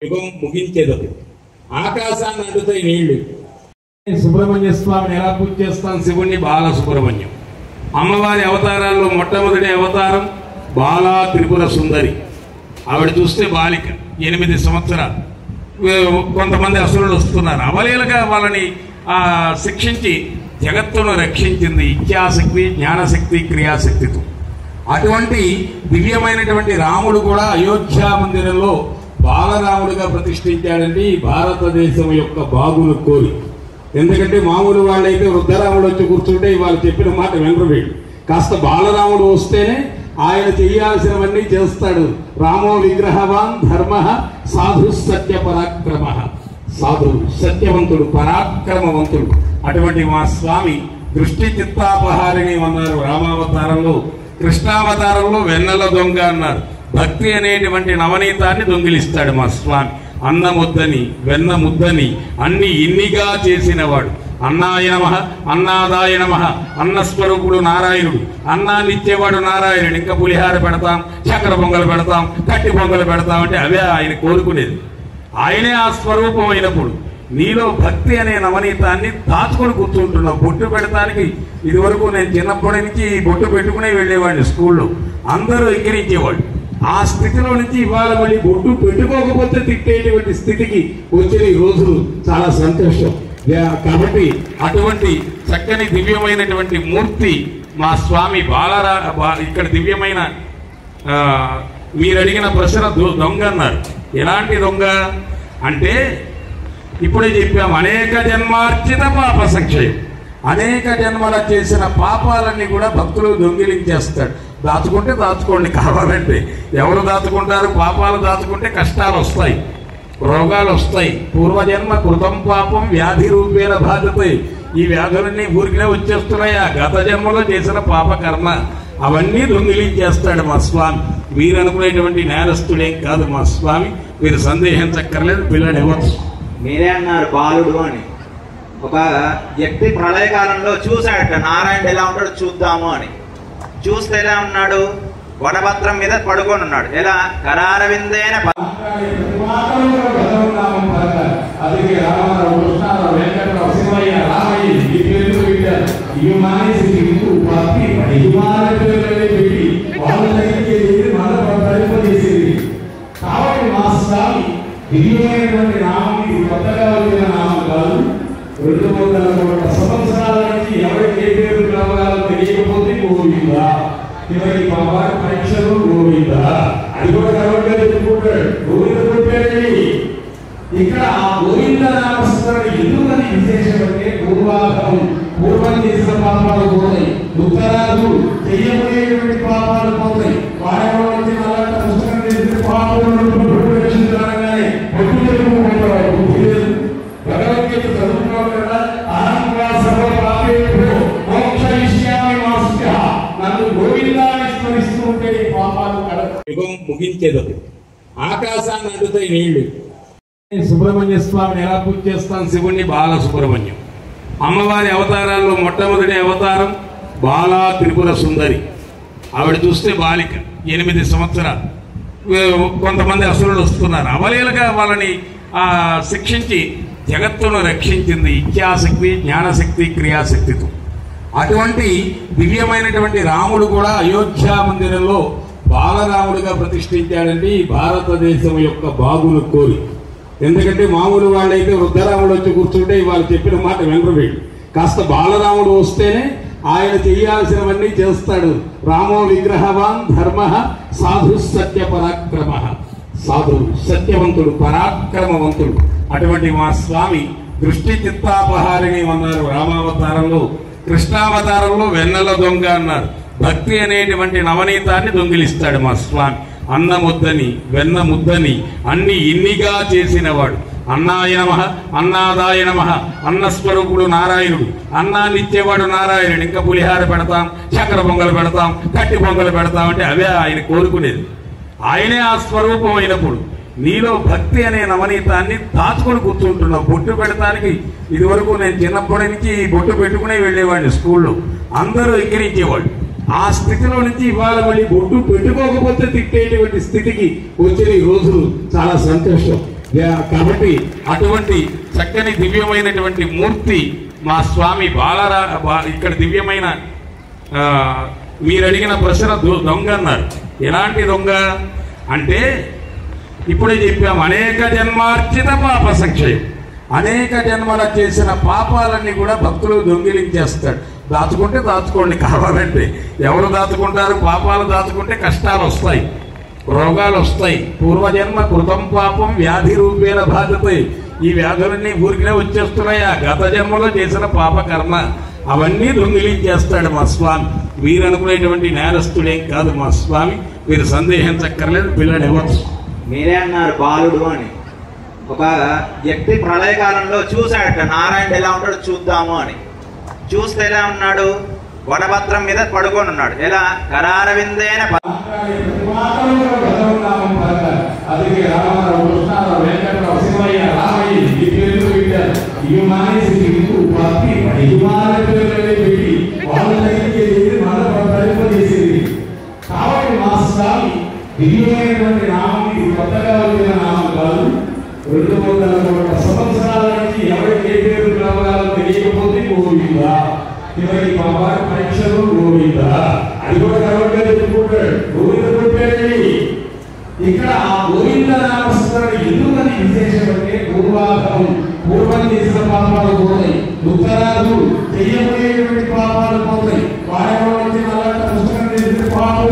యుగం ముగించేదొకటి. ఆకాశాన్ని అంటుతాయి నీళ్లు. సుబ్రహ్మణ్య స్వామిని ఎలా పూజ చేస్తాం? శివుణ్ణి బాలసుబ్రహ్మణ్యం. అమ్మవారి అవతారాల్లో మొట్టమొదటి అవతారం బాలా త్రిపుర సుందరి. ఆవిడ చూస్తే బాలిక, 8 సంవత్సరాలు. కొంతమంది అసురులు వస్తున్నారు, అవలీలగా వాళ్ళని శిక్షించి జగత్తును రక్షించింది ఇచ్ఛాశక్తి, జ్ఞానశక్తి, క్రియాశక్తితో. అటువంటి దివ్యమైనటువంటి రాముడు కూడా అయోధ్య మందిరంలో బాలరాముడిగా ప్రతిష్ఠించాడండి. భారతదేశం యొక్క బాగును కోరి. ఎందుకంటే మామూలు వాళ్ళైతే వృద్ధరాముడు వచ్చి కూర్చుంటే వాళ్ళు చెప్పిన మాట వినరు. వీళ్ళు కాస్త బాలరాముడు వస్తేనే ఆయన చేయాల్సినవన్నీ చేస్తాడు. రామో విగ్రహవాన్ ధర్మ సాధు సత్య పరాక్రమ. సాధువు, సత్యవంతుడు, పరాక్రమవంతుడు. అటువంటి మా స్వామి దృష్టి చిత్తాపహారిణి అన్నారు రామావతారంలో. కృష్ణావతారంలో వెన్నెల దొంగ అన్నారు. భక్తి అనేటువంటి నవనీతాన్ని దొంగిలిస్తాడు మా స్వామి. అన్న ముద్దని, వెన్న ముద్దని అన్ని ఇన్నిగా చేసినవాడు. అన్నాయ నమః, అన్నాదాయ నమః. అన్నస్వరూపుడు నారాయణుడు, అన్నాన్ని ఇచ్చేవాడు నారాయణుడు. ఇంకా పులిహార పెడతాం, చక్కెర పొంగలు పెడతాం, కట్టి పొంగలు పెడతాం అంటే అవే ఆయన కోరుకునేది. ఆయనే ఆ స్వరూపం అయినప్పుడు నీలో భక్తి అనే నవనీతాన్ని దాచుకొని కూర్చుంటున్నావు. బొట్టు పెడతానికి ఇదివరకు నేను చిన్నప్పటి నుంచి బొట్టు పెట్టుకునే వెళ్ళేవాడిని. స్కూల్లో అందరూ ఎక్కిరించేవాడు. ఆ స్థితిలో నుంచి ఇవాళ మళ్ళీ బొట్టు పెట్టుకోకపోతే తిట్టేటువంటి స్థితికి వచ్చిన ఈ రోజులు చాలా సంతోషం. కాబట్టి అటువంటి చక్కని దివ్యమైనటువంటి మూర్తి మా స్వామి ఇక్కడ దివ్యమైన మీరు అడిగిన ప్రశ్న దొంగ అన్నారు. ఎలాంటి దొంగ అంటే ఇప్పుడే చెప్పాము, అనేక జన్మార్జిత పాప సంక్షయం. అనేక జన్మల చేసిన పాపాలన్నీ కూడా భక్తులు దొంగిలించేస్తాడు. దాచుకుంటే దాచుకోండి, కావాలంటే. ఎవరు దాచుకుంటారు? పాపాలు దాచుకుంటే కష్టాలు వస్తాయి, రోగాలు వస్తాయి. పూర్వజన్మ కృతం పాపం వ్యాధి రూపేణ బాధితాయి. ఈ వ్యాధులన్నీ ఊరికినే వచ్చేస్తున్నాయా? గత జన్మలో చేసిన పాప కర్మ అవన్నీ దొంగిలించేస్తాడు మా స్వామి. మీరు అనుకునేటువంటి నేరస్తుడేం కాదు మా స్వామి. మీరు సందేహించక్కర్లేదు, పిల్లలు ఇవ్వచ్చు. మీరే అన్నారు బాలుడు అని. ఒక వ్యక్తి ప్రళయకాలంలో చూశాడట నారాయణుడు ఎలా ఉంటాడు చూద్దాము అని. చూస్తే ఎలా ఉన్నాడు? వడపత్రం మీద పడుకొని ఉన్నాడు. ఎలా? కరారవిందేన దివ్యమైనటువంటి నామం. ఇది కొత్తగా వచ్చిన నామం కాదు. 200 సంవత్సరాల నుంచి ఎవరికి ఏ పేరు కావాలో తెలియకపోతే గోవిందా, చివరికి వారి పరీక్షలు గోవిందా, అది కూడా గర్వంగా చెప్పుకుంటాడు. గోవింద పేరు ఇక్కడ ఆ గోవింద నామస్మరణ ఎందుకని విశేషం అంటే పూర్వం చేసిన పాపాలు పోతాయి, ఉత్తరాలు చెయ్యబోయేటువంటి పాపాలు పోతాయి. వాడలో వచ్చి అలాంటి పుస్తకం చేసిన పాపాలు భగవద్గీత చదువుకోవాలి కదా. నన్ను గోవిందాన్ని స్మరిస్తూ ఉంటే ఈ పాపాలు యుగం ముగించేదొకటి. ఆకాశాన్ని అంటుతాయి నీళ్లు. సుబ్రహ్మణ్య స్వామిని ఎలా పూజ చేస్తాం? శివుణ్ణి బాలసుబ్రహ్మణ్యం. అమ్మవారి అవతారాల్లో మొట్టమొదటి అవతారం బాలా త్రిపుర సుందరి. ఆవిడ చూస్తే బాలిక, 8 సంవత్సరాలు. కొంతమంది అసురులు వస్తున్నారు, అవలీలగా వాళ్ళని శిక్షించి జగత్తును రక్షించింది ఇచ్ఛాశక్తి, జ్ఞానశక్తి, క్రియాశక్తితో. అటువంటి దివ్యమైనటువంటి రాముడు కూడా అయోధ్య మందిరంలో బాలరాముడిగా ప్రతిష్ఠించాడండి. భారతదేశం యొక్క బాగును కోరి. ఎందుకంటే మామూలు వాళ్ళైతే వృద్ధరాముడు వచ్చి కూర్చుంటే వాళ్ళు చెప్పిన మాట వినరు. వీళ్ళు కాస్త బాలరాముడు వస్తేనే ఆయన చేయాల్సినవన్నీ చేస్తాడు. రామో విగ్రహవాన్ ధర్మ సాధు సత్య పరాక్రమ. సాధువు, సత్యవంతుడు, పరాక్రమవంతుడు. అటువంటి మా స్వామి దృష్టి చిత్తాపహారిణి అన్నారు రామావతారంలో. కృష్ణావతారంలో వెన్నెల దొంగ అన్నారు. భక్తి అనేటువంటి నవనీతాన్ని దొంగిలిస్తాడు మా స్వామి. అన్న ముద్దని, వెన్న ముద్దని అన్ని ఇన్నిగా చేసినవాడు. అన్నాయ నమః, అన్నాదాయ నమః. అన్నస్వరూపుడు నారాయణుడు, అన్నాన్ని ఇచ్చేవాడు నారాయణుడు. ఇంకా పులిహార పెడతాం, చక్కెర పొంగలు పెడతాం, కట్టి పొంగలు పెడతాం అంటే అవే ఆయన కోరుకునేది. ఆయనే ఆ స్వరూపం అయినప్పుడు నీలో భక్తి అనే నవనీతాన్ని దాచుకొని కూర్చుంటున్నావు. బొట్టు పెడతానికి ఇదివరకు నేను చిన్నప్పటి నుంచి బొట్టు పెట్టుకునే వెళ్ళేవాడిని. స్కూల్లో అందరూ ఎక్కిరించేవాడు. ఆ స్థితిలో నుంచి ఇవాళ మళ్ళీ బొట్టు పెట్టుకోకపోతే తిట్టేటువంటి స్థితికి వచ్చిన ఈ రోజులు చాలా సంతోషం. కాబట్టి అటువంటి చక్కని దివ్యమైనటువంటి మూర్తి మా స్వామి ఇక్కడ దివ్యమైన మీరు అడిగిన ప్రశ్న దొంగ అన్నారు. ఎలాంటి దొంగ అంటే ఇప్పుడే చెప్పాము, అనేక జన్మార్జిత పాప సంక్షయం. అనేక జన్మల చేసిన పాపాలన్నీ కూడా భక్తులు దొంగిలించేస్తాడు. దాచుకుంటే దాచుకోండి, కావాలంటే ఎవరు దాచుకుంటారు? పాపాలు దాచుకుంటే కష్టాలు వస్తాయి, రోగాలు వస్తాయి. పూర్వజన్మ కృతం పాపం వ్యాధి రూపేణ బాధితాయి. ఈ వ్యాధులన్నీ ఊరికినే వచ్చేస్తున్నాయా? గత జన్మలో చేసిన పాప కర్మ అవన్నీ దొంగిలించేస్తాడు మా స్వామి. మీరు అనుకునేటువంటి నేరస్తుడేం కాదు మా స్వామి, మీరు సందేహించక్కర్లేదు. పిల్లడు ఎవరు? మీరే అన్నారు బాలుడు అని. ఒక వ్యక్తి ప్రళయకాలంలో చూశాడట, నారాయణుడు ఎలా ఉంటాడో చూద్దాము అని. చూస్తే ఎలా ఉన్నాడు? వటపత్రం మీద పడుకొని ఉన్నాడు. ఎలా? కరారవిందేన కాబట్టి మా స్వామి దివ్యమైనటువంటి నామం, ఇది కొత్తగా వచ్చిన నామం కాదు. 200 సంవత్సరాల నుంచి ఎవరికి ఏ పేరు కావాలో తెలియకపోతే గోవిందా, చివరికి పాపాల పరీక్షలు గోవిందా, అది కూడా గర్వంగా చెప్పుకుంటాడు. గోవింద కొట్టాడండి. ఇక్కడ ఆ గోవింద నామస్మరణ ఎందుకని విశేషం అంటే, పూర్వం చేసిన పాపాలు పోతాయి, ఉత్తరాలు చెయ్యబోయేటువంటి పాపాలు పోతాయి. వాడెవరో వచ్చి అలాంటి పుస్తకం చేసిన పాపం